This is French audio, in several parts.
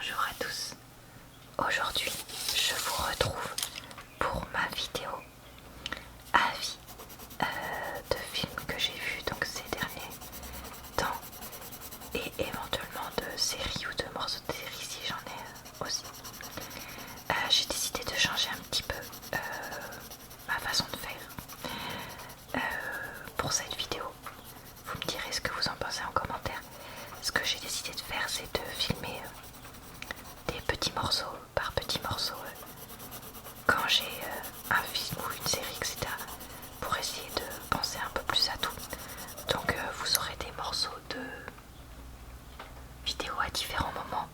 Bonjour à tous. Aujourd'hui, je vous retrouve pour ma vidéo avis de films que j'ai vus donc ces derniers temps et éventuellement de séries ou de morceaux de séries si j'en ai aussi. J'ai décidé de changer un petit peu ma façon de faire pour cette vidéo. Vous me direz ce que vous en pensez en commentaire. Ce que j'ai décidé de faire, c'est de filmer des petits morceaux par petits morceaux quand j'ai un film ou une série, etc. pour essayer de penser un peu plus à tout. Donc vous aurez des morceaux de vidéos à différents moments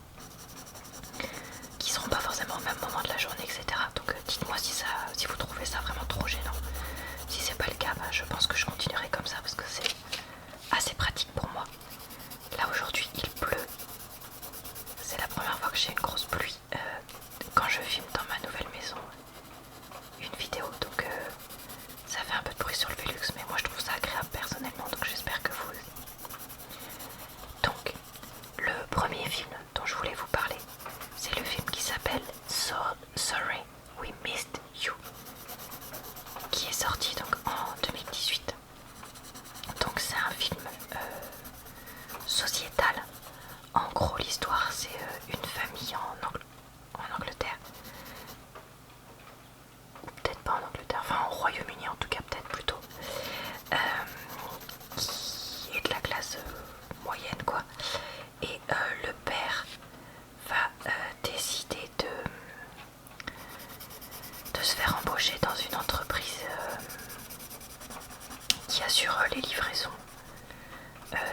qui seront pas forcément au même moment de la journée, etc. Donc dites-moi si vous trouvez ça vraiment trop gênant. Si c'est pas le cas, je pense que je continuerai comme ça parce que c'est assez pratique pour moi. Là aujourd'hui il pleut. C'est la première fois que j'ai une grosse pluie quand je filme dans ma nouvelle maison une vidéo, donc ça fait un peu de bruit sur le Velux, mais moi je trouve ça agréable personnellement, donc j'espère que vous aussi. Donc le premier film dont je voulais vous parler, c'est le film qui s'appelle Sorry We Missed You, qui est sorti donc en 2018. Donc c'est un film sociétal. En gros l'histoire c'est une famille en Angleterre, ou peut-être pas en Angleterre, enfin au Royaume-Uni en tout cas, peut-être plutôt, qui est de la classe moyenne quoi. Et le père va décider de se faire embaucher dans une entreprise qui assure les livraisons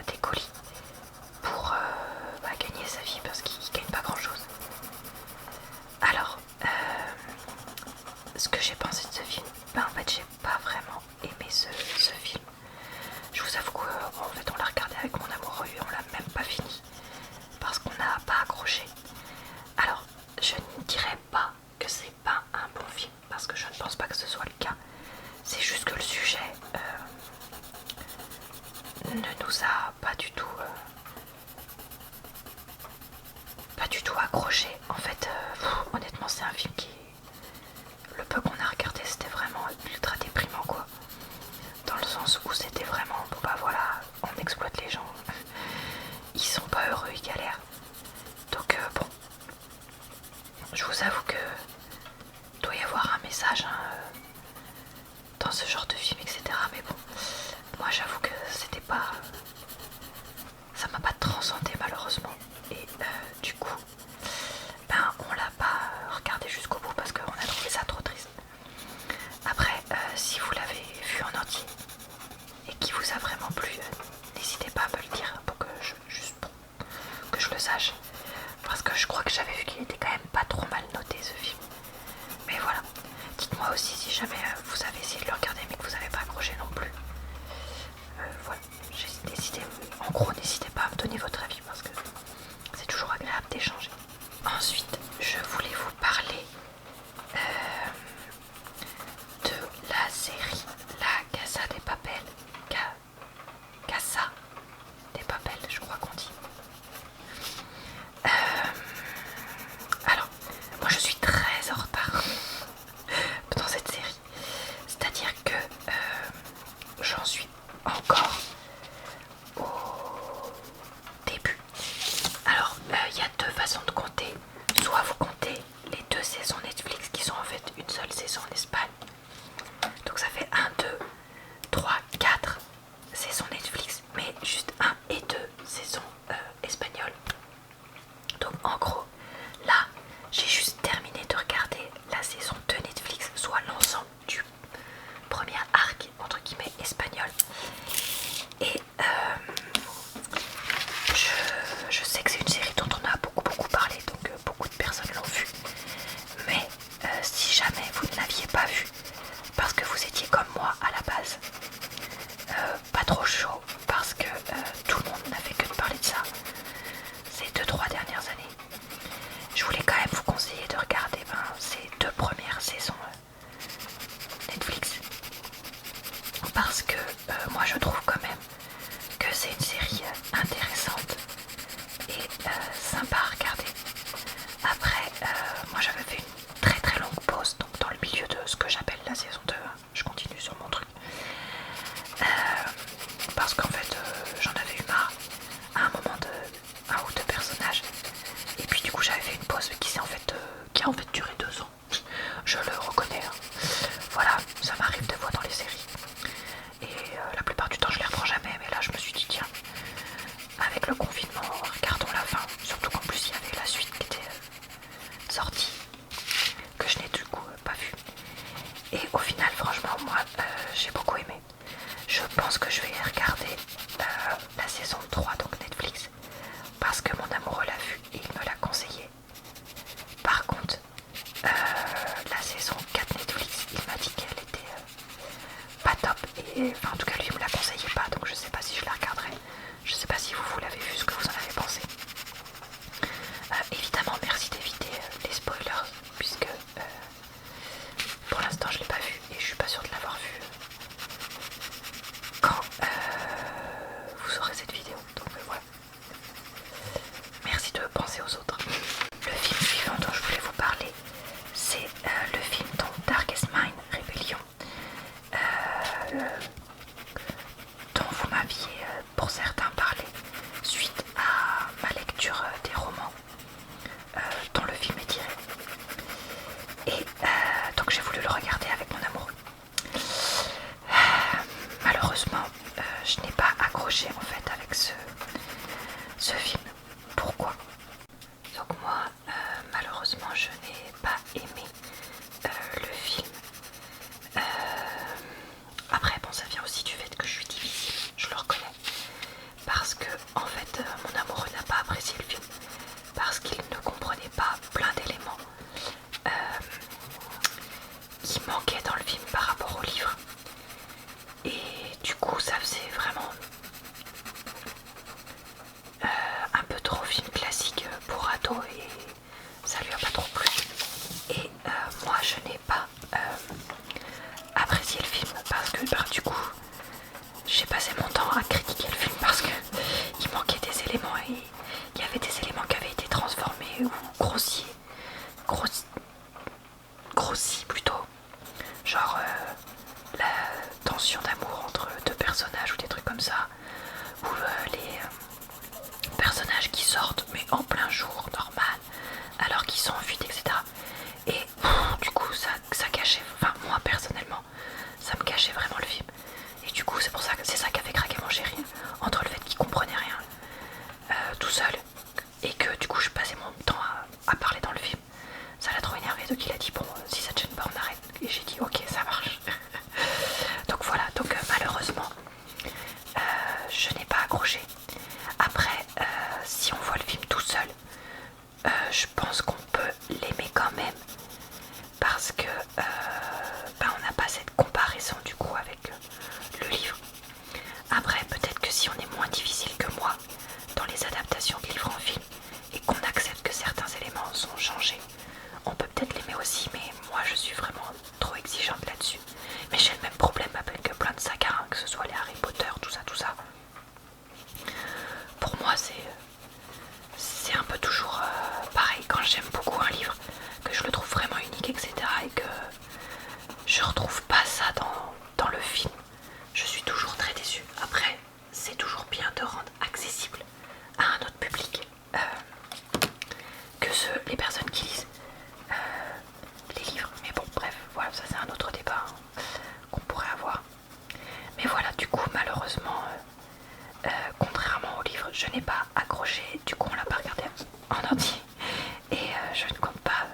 des colis pour gagner sa vie parce qu'il gagne pas grand chose. Alors ce que j'ai pensé de ce film, en fait j'ai pas vraiment aimé ce film. Je vous avoue qu'en fait on l'a regardé avec mon amoureux et on l'a même pas fini parce qu'on n'a pas accroché. Alors je ne dirais pas que c'est pas un bon film parce que je ne pense pas que ce soit le cas. C'est juste que le sujet ne nous a pas du tout accroché. En fait honnêtement c'est un film qui, le peu qu'on a regardé, c'était vraiment ultra déprimant quoi, dans le sens où c'était vraiment bon bah voilà, on exploite les gens, ils sont pas heureux, ils galèrent. Donc bon, je vous avoue que doit y avoir un message dans ce genre de film, etc. Mais bon, moi j'avoue que c'était pas, ça m'a pas transcendé malheureusement. Et du coup on l'a pas regardé jusqu'au bout parce qu'on a trouvé ça trop triste. Après si vous l'avez vu en entier et qui vous a vraiment plu, n'hésitez pas à me le dire pour que je le sache, parce que je crois que j'avais vu qu'il était quand même pas trop mal noté ce film. Mais voilà, dites-moi aussi si jamais vous avez essayé de le regarder mais que vous n'avez pas accroché non plus. Voilà, en gros n'hésitez pas à me donner votre avis parce que c'est toujours agréable d'échanger. Ensuite je voulais vous parler de la série La Casa de Papel. Casa de Papel, je crois qu'on dit. Alors, moi je suis très en retard dans cette série. C'est-à-dire que j'en suis encore au début. Alors, il y a deux façons de compter. Soit vous comptez les deux saisons Netflix qui sont en fait une seule saison en Espagne. Donc ça fait 1, 2, 3, 4 saisons Netflix, mais juste 1 et 2 saisons espagnoles. Donc en gros, là, j'ai juste terminé de regarder la saison 2 Netflix, soit l'ensemble du premier arc, entre guillemets, espagnol. Et je sais que c'est une série dont on a beaucoup parlé, donc beaucoup de personnes l'ont vue. Mais si jamais vous ne l'aviez pas vue, parce que vous étiez comme moi à la base, pas trop chaud, parce que tout le monde n'a fait que de parler de ça ces 2-3 dernières années, je voulais quand même vous conseiller je n'ai pas aimé le film. Après bon, ça vient aussi du fait que je suis difficile, je le reconnais, parce que en fait mon amoureux n'a pas apprécié le film parce qu'il ne comprenait pas plein d'éléments qui manquaient dans le film par rapport au livre, et du coup ça faisait vraiment un peu trop film classique pour ado, et ça lui a pas trop plu. Et moi je n'ai pas apprécié le film parce que du coup j'ai passé mon temps à critiquer le film parce que il manquait des éléments, et il y avait des éléments qui avaient été transformés ou grossis plutôt, genre la tension d'amour entre deux personnages ou des trucs comme ça, ou les personnages qui sortent mais en plein jour normal alors qu'ils sont en fuite, etc. Et du coup ça cachait, enfin moi personnellement ça me cachait vraiment le film, et du coup c'est pour ça que c'est ça qui avait craqué mon chéri, entre le fait qu'il comprenait rien tout seul, et que du coup je passais mon temps à parler dans le film. Ça l'a trop énervé, donc il a dit bon si ça te gêne pas on arrête, et j'ai dit ok ça marche. Donc voilà, donc malheureusement je n'ai pas accroché. Après si on voit le film tout seul, je pense qu'on peut l'aimer quand même, parce que on n'a pas cette comparaison du coup avec le livre. Après peut-être que si on est moins difficile que moi dans les adaptations de livres en film, et qu'on accepte que certains éléments sont changés, on peut peut-être l'aimer aussi, mais moi je suis vraiment trop exigeante là-dessus. Mais j'ai le même problème avec plein de sagas, hein, que ce soit les Harry Potter, tout ça. Pour moi c'est un peu toujours pareil, quand j'aime beaucoup un livre, que je le trouve vraiment unique, etc., et que je retrouve pas ça dans le film, je suis toujours très déçue. Après, c'est toujours bien de rendre accessible à un autre public que les personnes qui lisent les livres. Mais bon, bref, voilà, ça c'est un autre débat qu'on pourrait avoir. Mais voilà, du coup, malheureusement, contrairement au livre, je n'ai pas accroché. Du coup, on l'a pas regardé en entier. Et je ne compte pas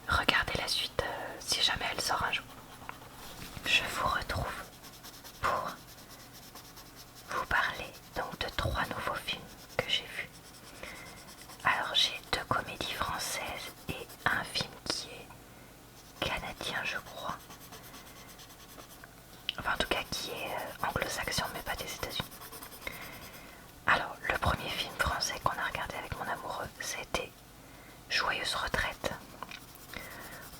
regarder la suite si jamais elle sort un jour. Je vous retrouve pour vous parler donc de 3 nouveaux films que j'ai vus. Alors j'ai 2 comédies françaises et un film qui est canadien je crois. Enfin en tout cas qui est anglo-saxon mais pas des États-Unis. Alors le premier film français qu'on a regardé avec mon amoureux, c'était Joyeuse retraite.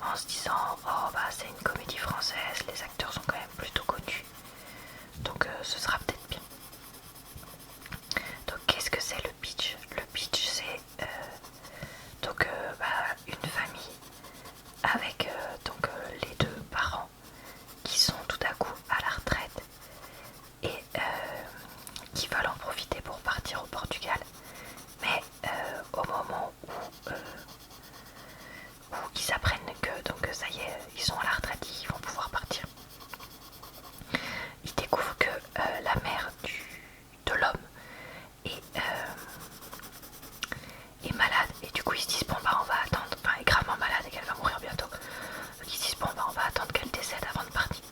En se disant oh bah c'est une comédie française, les acteurs sont quand même plutôt connus, donc ce sera peut-être bien. Donc qu'est-ce que c'est le pitch? Le pitch c'est une famille avec les 2 parents qui sont tout à coup à la retraite et qui veulent en profiter pour partir au Portugal, mais au moment où ils apprennent que donc ça y est, ils sont à la retraite, ils vont pouvoir partir, ils découvrent que la mère de l'homme est malade, et du coup ils se disent bon bah on va attendre, enfin elle est gravement malade et qu'elle va mourir bientôt, donc ils se disent bon bah on va attendre qu'elle décède avant de partir.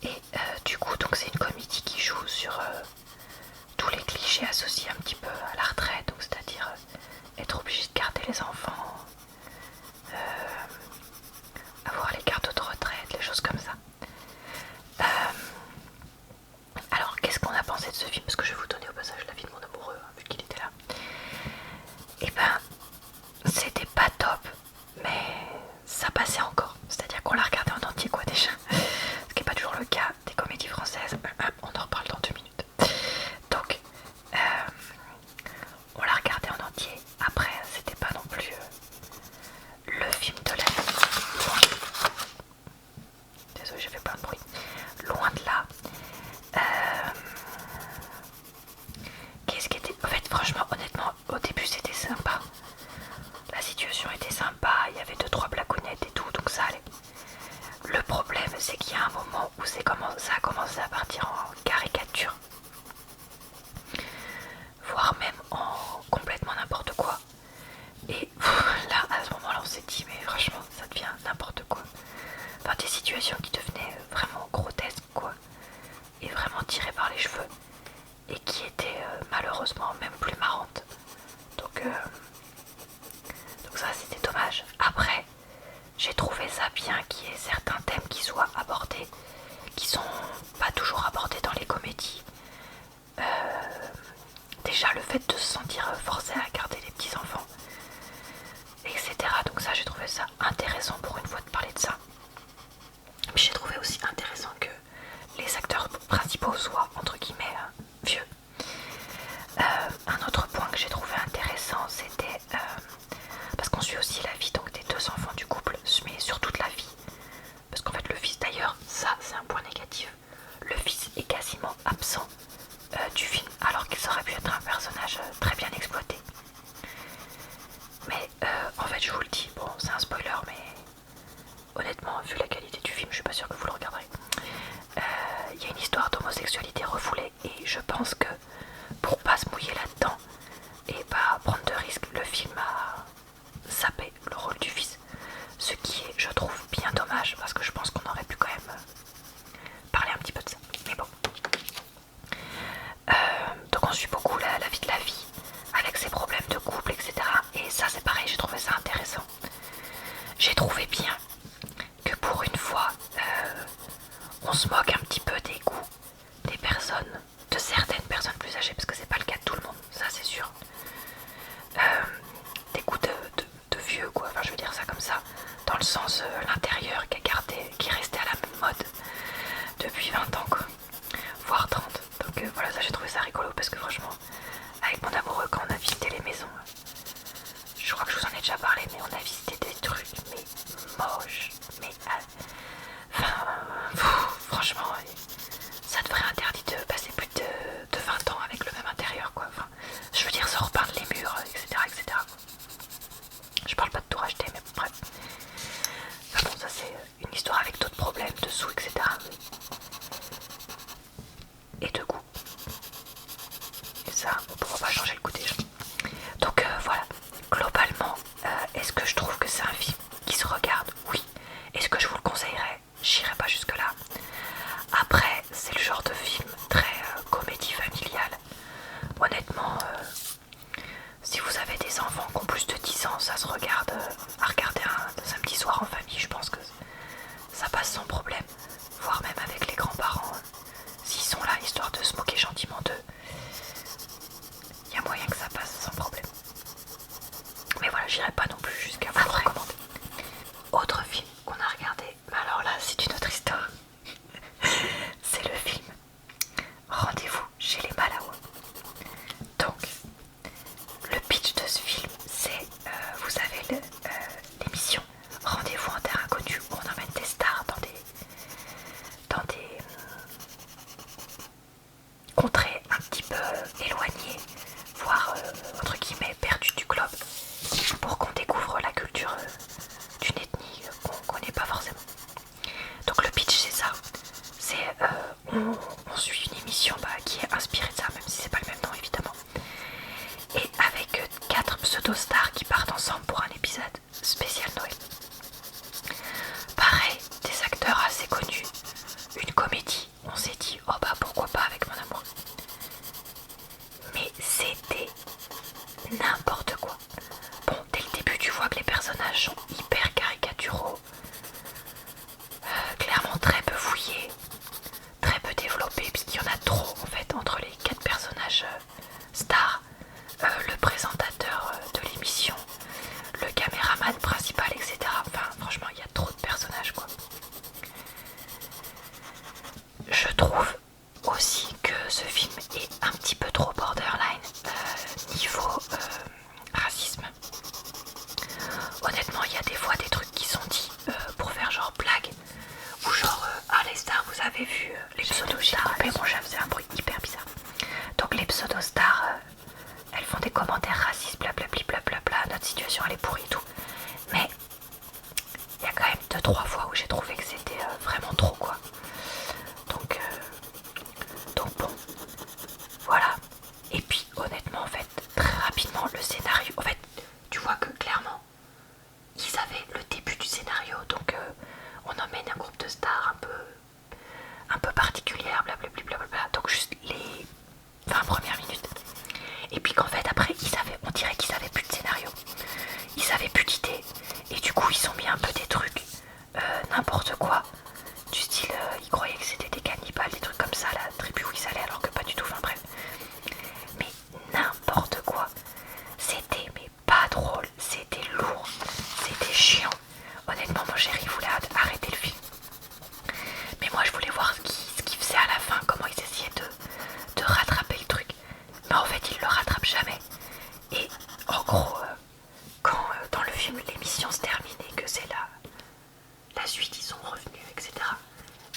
Et du coup donc c'est une comédie qui joue sur tous les clichés associés un petit peu à la retraite, donc c'est-à-dire être obligé de garder les enfants, avoir les cartes de retraite, les choses comme ça. Alors qu'est-ce qu'on a pensé de ce film? Parce que je vais vous donner au passage l'avis de mon amoureux, hein, vu qu'il était là. Et ben c'était pas top, mais ça passait encore, c'est-à-dire qu'on l'a regardé en entier quoi déjà, ce qui n'est pas toujours le cas des comédies françaises. On en reparle dans 2 minutes. Donc on l'a regardé en entier. Après c'était pas non plus le film de l'année, désolé j'ai fait plein de bruit, loin de là. Qu'est-ce qui était, en fait franchement honnêtement au début c'était sympa, la situation était sympa, il y avait 2-3 blagounettes et tout, donc ça allait. Le problème c'est qu'il y a un moment où ça a commencé à partir en caricature, voire même en complètement n'importe quoi. Et là à ce moment là on s'est dans le sens l'intérieur qui est resté à la même mode depuis 20 ans quoi, voire 30. Donc voilà, ça j'ai trouvé ça rigolo parce que franchement, avec mon amoureux quand on a visité les maisons, je crois que je vous en ai déjà parlé, mais on a visité des trucs mais moches, mais franchement ça devrait interdit de passer plus de 20 ans avec le même intérieur quoi. Enfin, je veux dire, se repeindre les murs, etc. etc. Je parle pas de tout racheter, mais bref. Enfin bon, ça c'est une histoire avec d'autres problèmes de sous, etc. Et de goût. Et ça, on ne pourra pas changer le goût des gens. Donc voilà, globalement, est-ce que je trouve que c'est un film qui se regarde? Oui. Est-ce que je vous le conseillerais? J'irai pas jusque là. Après, c'est le genre de film très comédie familiale. Honnêtement, si vous avez des enfants qui ont plus de 10 ans, ça se regarde à regarder un samedi soir en famille. Je pense que ça passe sans problème, voire même avec les grands-parents. S'ils sont là, histoire de se moquer gentiment d'eux, il y a moyen que ça passe sans problème. Mais voilà, j'irai pas non plus jusqu'à vous le recommander. Autre film qu'on a regardé, mais alors là, c'est une autre histoire. C'est le film Rendez-vous chez les Malawa. Donc, le pitch de ce film, c'est, vous savez, l'émission Rendez-vous en terre inconnue où on emmène des stars dans des contrées un petit peu éloignées, voire entre guillemets perdues du globe, pour qu'on découvre la culture d'une ethnie qu'on connaît pas forcément. Donc le pitch c'est ça, c'est on suit une émission qui est inspirée de ça, même si c'est pas le même nom évidemment, et avec 4 pseudo-stars qui partent ensemble pour un épisode spécial Noël. Pareil, des acteurs assez connus, une comédie, on s'est dit oh bah pourquoi pas avec mon amour. Mais c'était n'importe quoi. Bon, dès le début tu vois que les personnages sont hyper caricaturaux, clairement très peu fouillés, très peu développés, puisqu'il y en a trop en fait entre les 4 personnages stars, le présentateur de l'émission, le caméraman principal, etc. Enfin franchement il y a trop de personnages quoi. Je trouve aussi que ce film est un petit peu trop borderline niveau racisme. Honnêtement il y a des fois des trucs qui sont dits pour faire genre blague, ou genre ah les stars vous avez vu les pseudo-stars, mon chat faisait un bruit hyper bizarre. Donc les pseudo-stars elles font des commentaires racistes, blablabli blablabla, notre situation elle est pourrie et tout. Mais il y a quand même 2-3 fois où j'ai trouvé que c'était vraiment trop quoi. Donc bon, voilà. Et puis honnêtement en fait, très rapidement le scénario, en fait tu vois que clairement ils avaient le début du scénario, donc on emmène un groupe de stars un peu particulière, blablabli blablabla, donc juste les 20 premières minutes. Et puis qu'en fait après on dirait qu'ils avaient plus de scénario, ils avaient plus d'idées, et du coup ils ont mis un peu des trucs n'importe quoi, du style ils croyaient que c'était des cannibales, des trucs comme ça, la tribu où ils allaient alors que pas du tout, enfin bref. Mais n'importe quoi, c'était mais pas drôle, c'était lourd, c'était chiant. Honnêtement mon chéri voulait arrêter le film, mais moi je voulais voir ce qu'il faisait à la fin, comment ils essayaient de rattraper le truc. Mais en fait ils le rattrapent jamais. Et en gros quand dans le film l'émission se termine et que c'est la suite, ils sont revenus, etc.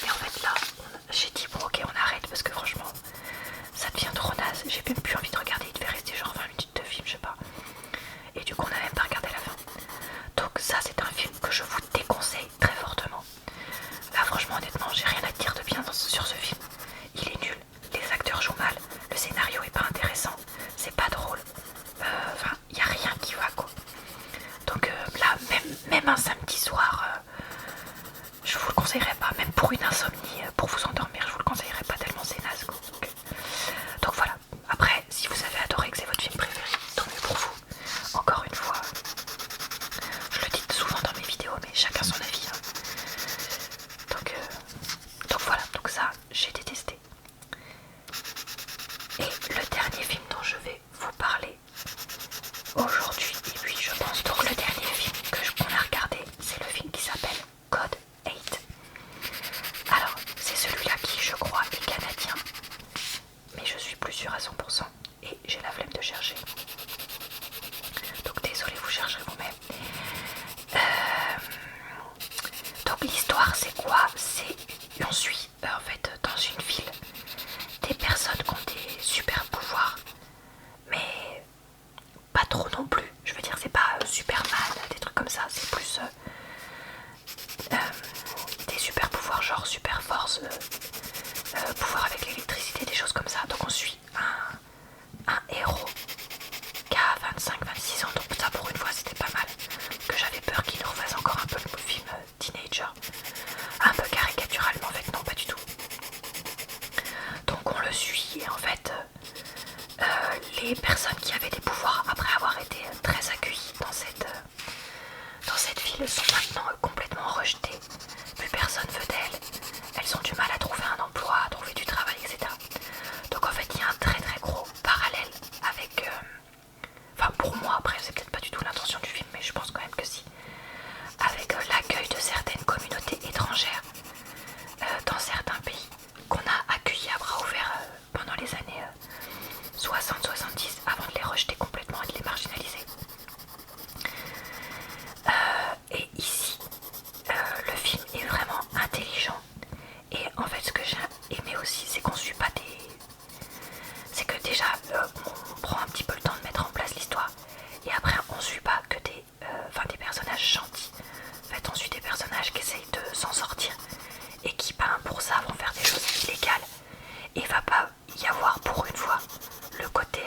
Et en fait là j'ai dit bon ok on arrête parce que franchement ça devient trop naze, j'ai même plus envie de regarder, il devait rester genre 20 minutes de film, je sais pas. Et du coup on n'a même pas regardé la fin. Donc ça c'est un film que je vous déconseille très fortement. Là franchement honnêtement j'ai rien à dire de bien sur ce film. Il est nul, les acteurs jouent mal, le scénario est pas intéressant, c'est pas drôle. Enfin il n'y a rien qui va quoi. Donc là même un samedi soir je vous le conseillerais pas, même pour une insomnie, pour vous endormir je vous le conseillerais pas tellement c'est naze quoi. Donc voilà, après si vous avez adoré, que c'est votre film préféré, tant mieux pour vous. Encore une fois, je le dis souvent dans mes vidéos mais chacun son avis hein. Donc voilà, donc ça j'ai détesté. Et le dernier film dont je vais vous parler aujourd'hui, et puis je pense donc le dernier film qu'on a regardé, c'est le film qui Donc l'histoire c'est quoi? On suit en fait dans une ville des personnes qui ont des super pouvoirs, mais pas trop non plus. Je veux dire, c'est pas Superman, des trucs comme ça, c'est plus des super pouvoirs genre super force, pouvoir avec l'électricité, des choses comme ça. Donc on suit un héros qui a 25-26 ans, donc ça pour une fois c'était pas mal, que j'avais peur qu'il nous refasse encore un peu le film teenager, un peu caricatural, mais en fait non, pas du tout. Donc on le suit et en fait les personnes qui avaient des pouvoirs après avoir été très accueillies dans cette ville sont maintenant complètement rejetées, plus personne veut d'elles, elles ont du mal à trouver un emploi, à trouver du travail, etc. Donc en fait il y a un très très gros parallèle avec enfin pour moi, après c'est peut-être pas du tout l'intention du film, mais je pense quand même que si, avec l'accueil de certaines communautés étrangères dans certains pays qu'on a accueillis à bras ouverts pendant les années 60-70 avant de les rejeter complètement et de les marginaliser. Et ici, le film est vraiment intelligent. Et en fait, ce que j'ai aimé aussi, c'est qu'on suit pas des... C'est que déjà, on prend un petit peu le temps de mettre en place l'histoire. Et après, on suit pas que des personnages gentils. En fait, on suit des personnages qui essayent de s'en sortir. Et qui, pour ça, vont faire des choses illégales. Et il va pas y avoir, pour une fois, le côté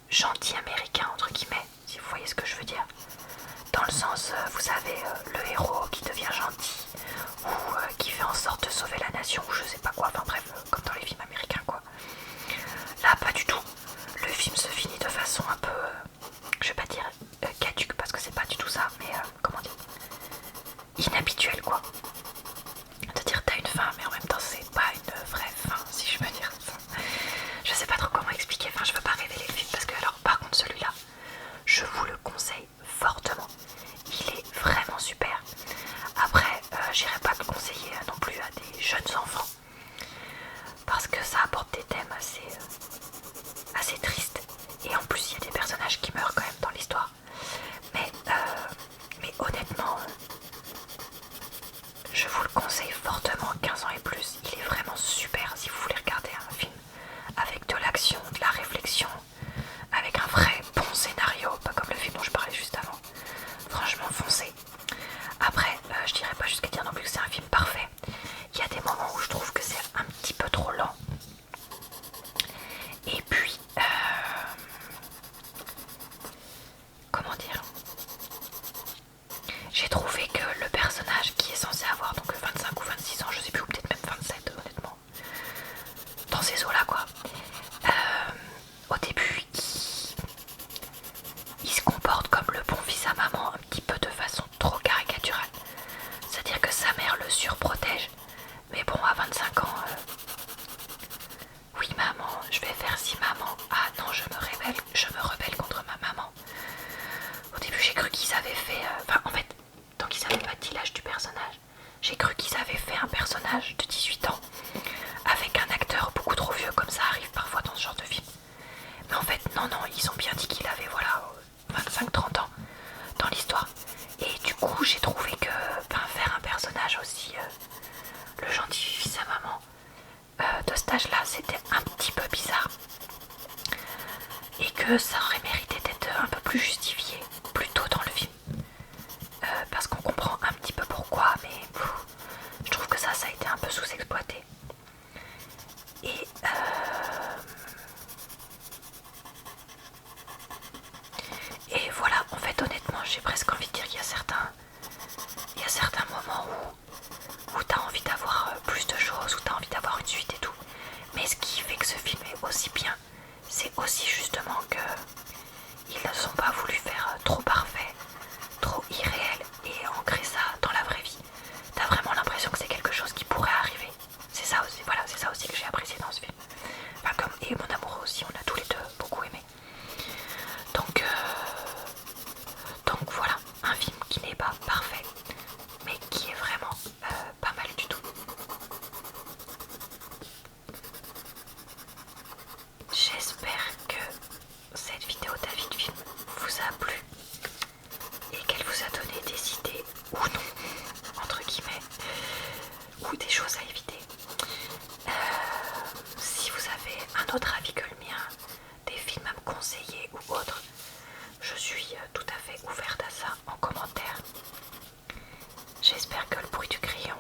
gentil américain, entre guillemets, si vous voyez ce que je veux dire. Dans le sens, vous savez, le héros qui devient gentil, ou qui fait en sorte de sauver la nation, ou je sais pas quoi, enfin bref, comme dans les films américains quoi. Là, pas du tout. Le film se finit de façon un peu, je vais pas dire caduque, parce que c'est pas du tout ça, mais comment dire, inhabituelle quoi. C'est-à-dire t'as une fin, mais en même temps c'est pas une vraie fin, si je peux dire ça. Je sais pas trop comment expliquer, enfin je veux pas révéler le film, parce que alors par contre celui-là, je vous le conseille fortement. Il est vraiment super. Après, j'irai pas le conseiller non plus à des jeunes enfants, parce que ça apporte des thèmes assez tristes. Et en plus, il y a des personnages qui meurent quand même dans l'histoire. Mais honnêtement, je vous le conseille fortement, 15 ans et plus. Il est vraiment super si vous voulez regarder un film avec de l'action, de la réflexion, avec un vrai bon scénario, pas comme le film dont je parlais juste avant. Franchement, foncez. Après, je dirais pas jusqu'à dire non plus que c'est un film parfait. Il y a des moments où je trouve que c'est un petit peu trop lent. Et puis, comment dire, j'ai trouvé que le personnage qui est censé avoir donc 25 ou 26 ans, je sais plus, ou peut-être même 27 honnêtement, dans ces eaux-là quoi, au début il se comporte comme le bon fils à maman, un petit peu de façon trop caricaturale. C'est-à-dire que sa mère le surprotège, mais bon, à 25 ans, oui maman, je vais faire si maman, ah non, je me rebelle contre ma maman. Au début j'ai cru qu'ils avaient fait, en fait, donc ils avaient pas dit l'âge du personnage, j'ai cru qu'ils avaient fait un personnage de 18 ans avec un acteur beaucoup trop vieux, comme ça arrive parfois dans ce genre de film. Mais en fait non, ils ont bien dit qu'il avait voilà 25-30 ans dans l'histoire. Et du coup j'ai trouvé que faire un personnage aussi le gentil fils à maman de cet âge là c'était un petit peu bizarre. Et que ça aurait mérité d'être un peu plus justifié plus tôt dans le film. Parce qu'on comprend un petit peu pourquoi, mais je trouve que ça a été un peu sous-exploité. Et voilà, en fait honnêtement j'ai presque envie de dire qu'il y a certains moments où t'as envie d'avoir plus de choses, où t'as envie d'avoir une suite et tout. Mais ce qui fait que ce film est aussi bien, c'est aussi justement que ils ne sont pas voulu faire trop parfait, trop irréel et ancrer ça dans la vraie vie. T'as vraiment l'impression que c'est quelque chose qui pourrait arriver. C'est ça aussi, voilà, c'est ça aussi que j'ai apprécié dans ce film. Et mon amoureux aussi, on a tous les deux beaucoup aimé. Donc voilà, un film qui n'est pas parfait, mais qui est vraiment pas mal suis tout à fait ouverte à ça en commentaire. J'espère que le bruit du crayon